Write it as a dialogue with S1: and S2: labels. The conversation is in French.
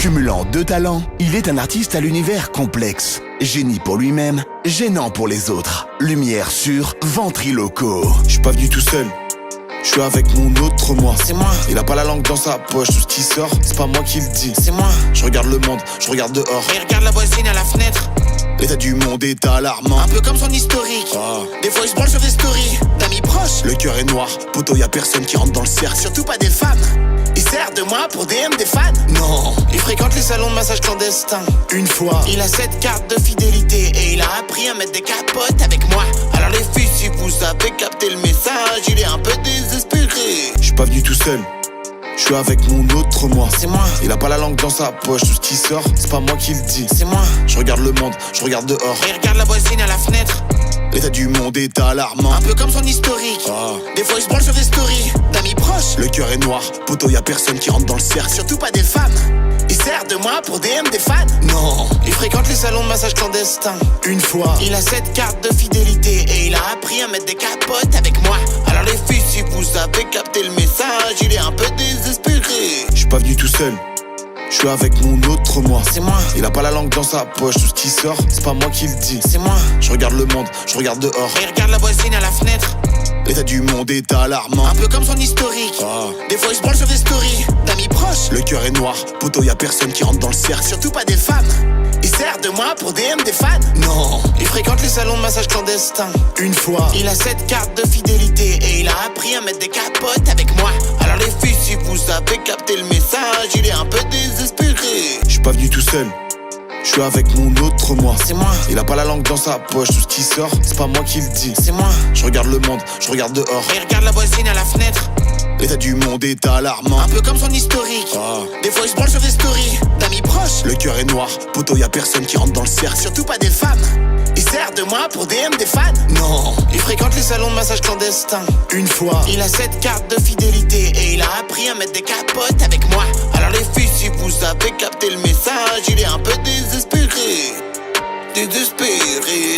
S1: Cumulant deux talents, il est un artiste à l'univers complexe. Génie pour lui-même, gênant pour les autres. Lumière sur Ventriloco.
S2: Je suis pas venu tout seul, je suis avec mon autre moi.
S3: C'est moi.
S2: Il a pas la langue dans sa poche, tout ce qui sort, c'est pas moi qui le dis.
S3: C'est moi.
S2: Je regarde le monde, je regarde dehors.
S3: Et regarde la voisine à la fenêtre.
S2: L'état du monde est alarmant.
S3: Un peu comme son historique. Des fois il se branle sur des stories d'amis proches.
S2: Le cœur est noir, poteau y'a personne qui rentre dans le cercle.
S3: Surtout pas des femmes. Il sert de moi pour DM des fans.
S2: Non,
S3: Il fréquente les salons de massage clandestins.
S2: une fois.
S3: Il a cette carte de fidélité et il a appris à mettre des capotes avec moi. Alors les filles, si vous avez capté le message, il est un peu désespéré.
S2: Je suis pas venu tout seul, je suis avec mon autre moi.
S3: C'est moi.
S2: Il a pas la langue dans sa poche, tout ce qui sort, c'est pas moi qui le dis.
S3: C'est moi.
S2: Je regarde le monde, je regarde dehors.
S3: Et regarde la voisine à la fenêtre.
S2: L'état du monde est alarmant.
S3: Un peu comme son historique. Des fois il se branle sur des stories d'amis proches.
S2: Le cœur est noir, poteau y'a personne qui rentre dans le cercle.
S3: Surtout pas des femmes. Il sert de moi pour DM des fans.
S2: Non,
S3: Il fréquente les salons de massage clandestins.
S2: une fois.
S3: Il a cette carte de fidélité et il a appris à mettre des capotes avec moi. Alors les filles, si vous avez capté le message, il est un peu désespéré.
S2: Je suis pas venu tout seul, je suis avec mon autre moi.
S3: C'est moi.
S2: Il a pas la langue dans sa poche, tout ce qui sort, c'est pas moi qui le dis.
S3: C'est moi.
S2: Je regarde le monde, je regarde dehors.
S3: Et regarde la voisine à la fenêtre.
S2: L'état du monde est alarmant.
S3: Un peu comme son historique. Des fois il se branle sur des stories d'amis proches.
S2: Le cœur est noir, poteau y'a personne qui rentre dans le cercle.
S3: Surtout pas des femmes. Il sert de moi pour DM des fans.
S2: Non,
S3: Il fréquente les salons de massage clandestins.
S2: une fois.
S3: Il a cette carte de fidélité et il a appris à mettre des capotes avec moi. Alors les filles, si vous avez capté le message, il est un peu désespéré.
S2: Je suis pas venu tout seul, je suis avec mon autre moi.
S3: C'est moi.
S2: Il a pas la langue dans sa poche, tout ce qui sort, c'est pas moi qui le dis.
S3: C'est moi.
S2: Je regarde le monde, je regarde dehors.
S3: Et regarde la voisine à la fenêtre.
S2: L'état du monde est alarmant.
S3: Un peu comme son historique. Des fois il se branle sur des stories d'amis proches.
S2: Le cœur est noir, poteau y'a personne qui rentre dans le cercle.
S3: Surtout pas des femmes. Il sert de moi pour DM des fans.
S2: Non,
S3: Il fréquente les salons de massage clandestins.
S2: une fois.
S3: Il a cette carte de fidélité et il a appris à mettre des capotes avec moi. Alors les filles, si vous avez capté le message, il est un peu désespéré. Désespéré.